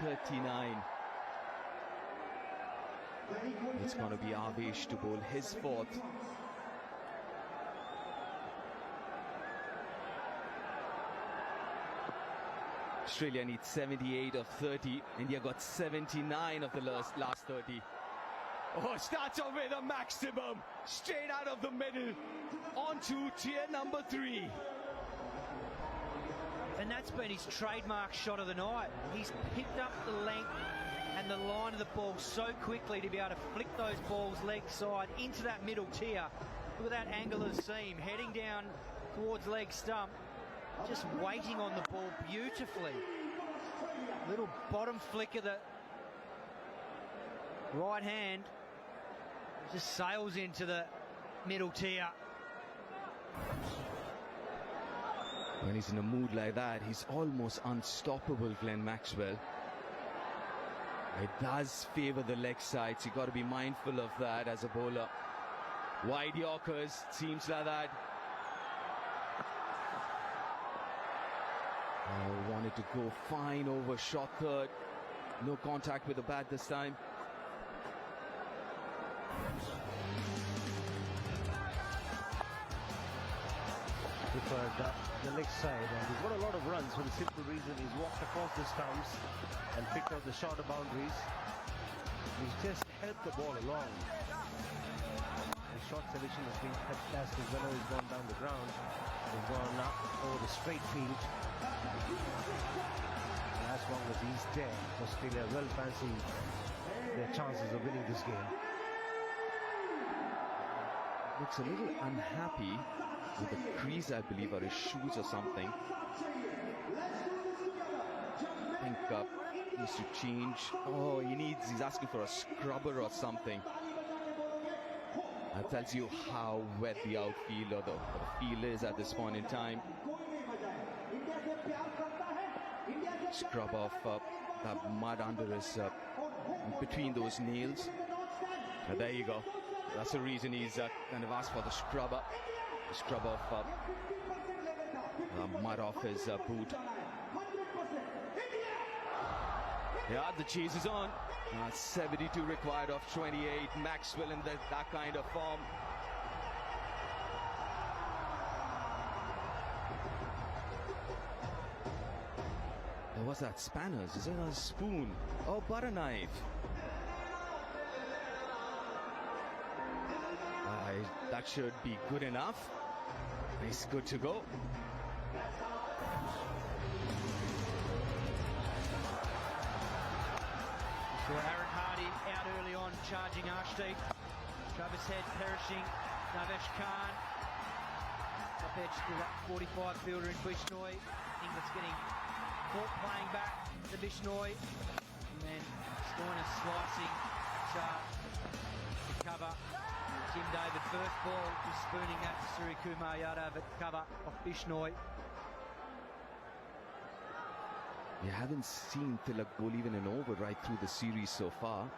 39. It's going to be Avesh to bowl his fourth. Australia needs 78 of 30. India got 79 of the last 30. Oh, starts off with a maximum. Straight out of the middle. Onto tier number 3. And that's been his trademark shot of the night. He's picked up the length and the line of the ball so quickly to be able to flick those balls leg side into that middle tier. Look at that angle of seam heading down towards leg stump. Just waiting on the ball beautifully. Little bottom flick of the right hand. Just sails into the middle tier. When he's in a mood like that, he's almost unstoppable, Glenn Maxwell. It does favour the leg sides. You've got to be mindful of that as a bowler. Wide Yorkers, seems like that. Oh, wanted to go fine over short third. No contact with the bat this time. Preferred the leg side, and he's got a lot of runs for the simple reason he's walked across the stumps and picked out the shorter boundaries. He's just helped the ball along. The shot selection has been fantastic. Whenever he's gone down the ground, he's gone up over the straight field. And as long as he's there, Australia will fancy their chances of winning this game. Looks a little unhappy with the crease, I believe, or his shoes or something. I think he needs to change. Oh, he's asking for a scrubber or something. That tells you how wet the outfield or the field is at this point in time. Scrub off that mud under his, between those nails. There you go. That's the reason he's kind of asked for the scrubber. Scrub off mud off his boot. Yeah, the chase is on. 72 required off 28. Maxwell in that kind of form. What's that? Spanners? Is it a spoon? Oh, butter knife. That should be good enough. He's good to go. So Aaron Hardy out early on, charging Arshdeep. Travis Head perishing. Navesh Khan up edge to that 45 fielder in Bishnoi. Inglis getting caught playing back to Bishnoi. And then Stoinis slicing sharp to cover. Tim David first ball was spooning that to Suryakumar Yadav at cover off Bishnoi. You haven't seen Tilak bowl even an over right through the series so far.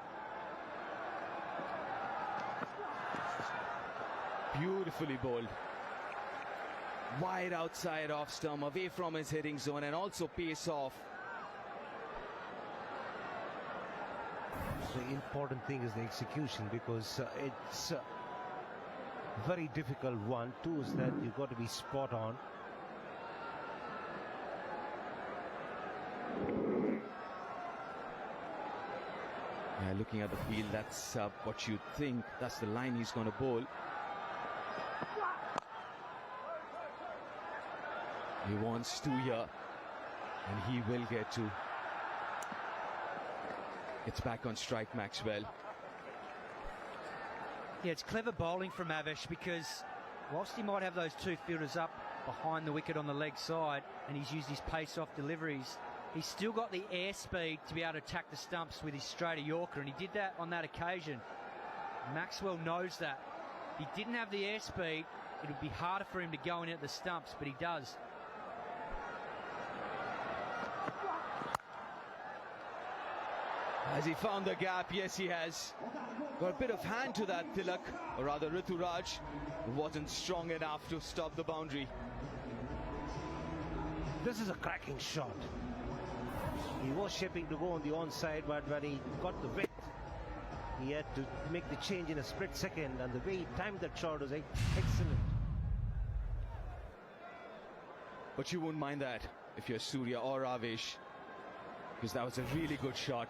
Beautifully bowled. Wide outside off stump, away from his hitting zone, and also pace off. The important thing is the execution, because it's a very difficult one. Two is that you've got to be spot on. Yeah, looking at the field, that's what you think. That's the line he's going to bowl. He wants to here, and he will get to. It's back on strike, Maxwell. Yeah, it's clever bowling from Avesh, because whilst he might have those two fielders up behind the wicket on the leg side, and he's used his pace-off deliveries, he's still got the airspeed to be able to attack the stumps with his straighter Yorker, and he did that on that occasion. Maxwell knows that. If he didn't have the airspeed, it would be harder for him to go in at the stumps, but he does. Has he found the gap? Yes, he has. Got a bit of hand to that, Tilak, or rather Rituraj, wasn't strong enough to stop the boundary. This is a cracking shot. He was shaping to go on the onside, but when he got the width, he had to make the change in a split second, and the way he timed that shot was excellent. But you wouldn't mind that if you're Surya or Ravish, because that was a really good shot.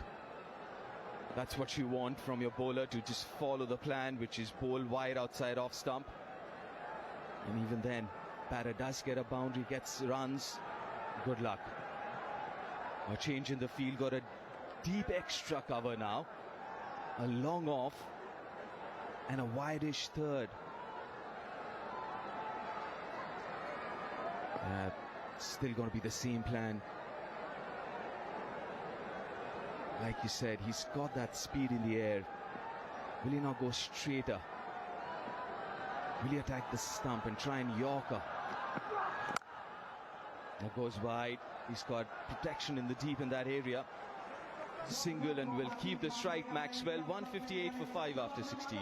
That's what you want from your bowler, to just follow the plan, which is bowl wide outside off stump. And even then, batter does get a boundary, gets runs. Good luck. A change in the field, got a deep extra cover now. A long off and a wide-ish third. Still going to be the same plan. Like you said, he's got that speed in the air. Will he not go straighter? Will he attack the stump and try and Yorker? That goes wide. He's got protection in the deep in that area. Single and will keep the strike. Maxwell 158 for 5 after 16.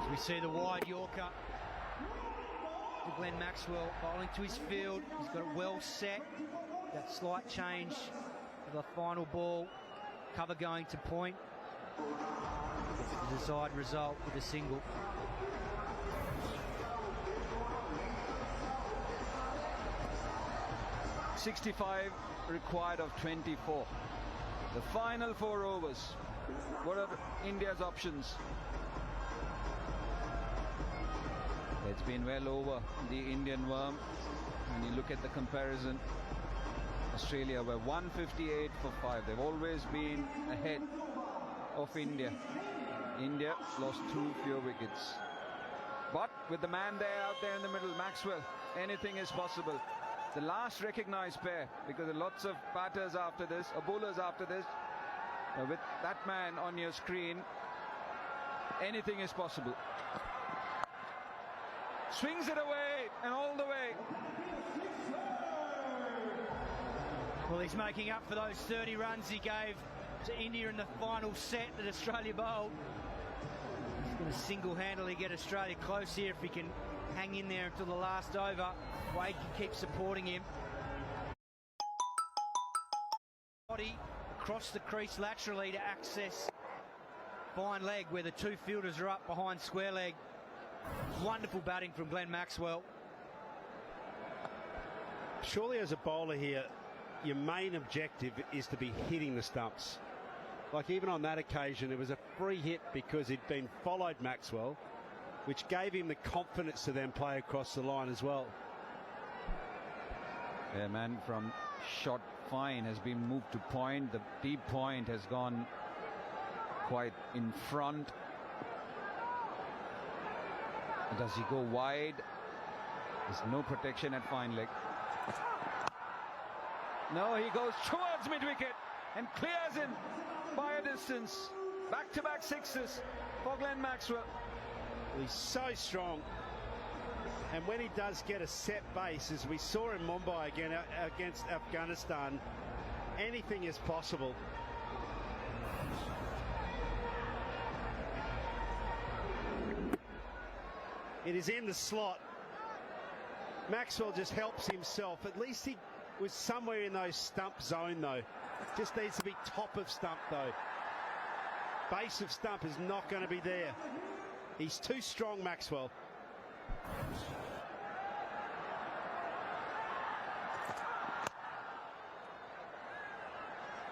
As we see the wide Yorker to Glenn Maxwell bowling to his field. He's got it well set. That slight change of the final ball. Cover going to point. The desired result with a single. .65 required of 24. The final 4 overs. What are India's options? It's been well over the Indian worm. When you look at the comparison, Australia were 158 for 5. They've always been ahead of India. India lost 2 fewer wickets. But with the man there out there in the middle, Maxwell, anything is possible. The last recognised pair, because there are lots of batters after this, or bowlers after this. With that man on your screen, anything is possible. Swings it away and all the way. Well, he's making up for those 30 runs he gave to India in the final set that Australia bowled. He's going to single-handedly get Australia close here if he can hang in there until the last over. Wade can keep supporting him. Body across the crease laterally to access fine leg where the 2 fielders are up behind square leg. Wonderful batting from Glenn Maxwell. Surely as a bowler here, your main objective is to be hitting the stumps. Like even on that occasion, it was a free hit because he'd been followed Maxwell, which gave him the confidence to then play across the line as well. Yeah, man from shot fine has been moved to point. The deep point has gone quite in front. Does he go wide? There's no protection at fine leg. No, he goes towards mid-wicket and clears in by a distance. Back-to-back sixes for Glenn Maxwell. He's so strong. And when he does get a set base, as we saw in Mumbai again against Afghanistan, anything is possible. It is in the slot. Maxwell just helps himself. At least he was somewhere in those stump zone though. Just needs to be top of stump though. Base of stump is not going to be there. He's too strong, Maxwell.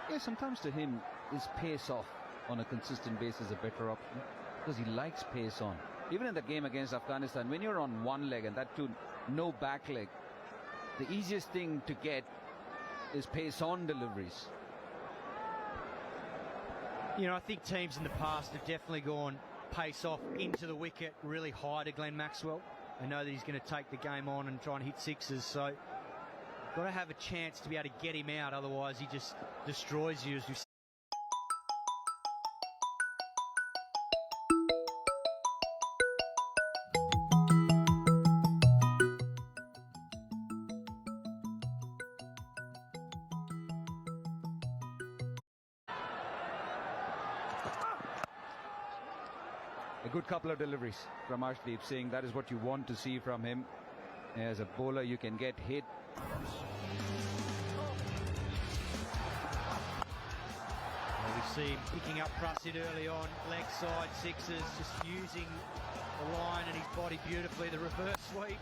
Yeah, sometimes to him, his pace off on a consistent basis is a better option because he likes pace on. Even in the game against Afghanistan, when you're on one leg and that too no back leg, the easiest thing to get is pace on deliveries. You know, I think teams in the past have definitely gone pace off into the wicket really high to Glenn Maxwell. They know that he's going to take the game on and try and hit sixes, so got to have a chance to be able to get him out, otherwise he just destroys you, as we've A good couple of deliveries from Arshdeep Singh. That is what you want to see from him. As a bowler, you can get hit. Well, we see him picking up Prussitt early on, leg side sixes, just using the line and his body beautifully. The reverse sweep.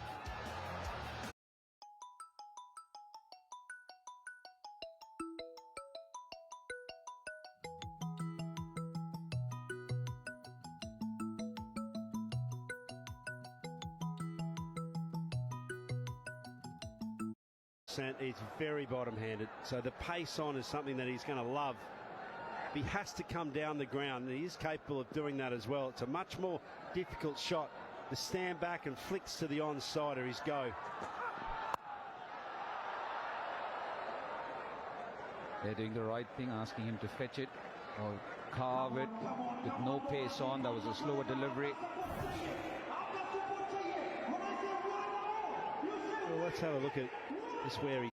It's very bottom-handed, so the pace on is something that he's going to love. He has to come down the ground, and he is capable of doing that as well. It's a much more difficult shot. The stand back and flicks to the onside or his go. They're doing the right thing, asking him to fetch it or carve it with no pace on. That was a slower delivery. Well, let's have a look at this where he...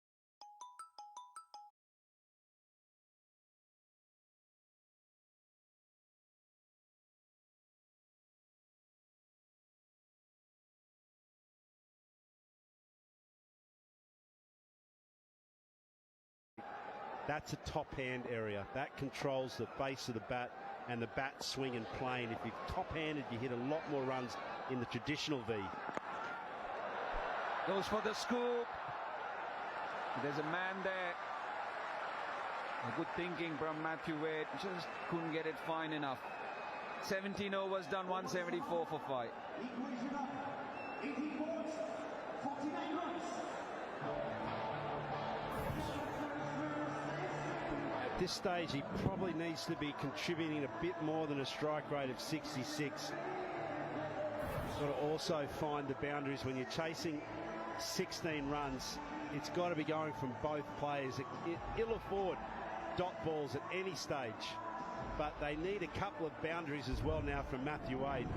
That's a top-hand area. That controls the base of the bat and the bat swing and plane. If you're top-handed, you hit a lot more runs in the traditional V. Goes for the scoop. There's a man there. A good thinking from Matthew Wade. Just couldn't get it fine enough. 17 overs done, 174 for 5. At this stage, he probably needs to be contributing a bit more than a strike rate of 66. Got to also find the boundaries when you're chasing 16 runs. It's got to be going from both players. It'll afford dot balls at any stage, but they need a couple of boundaries as well now from Matthew Wade.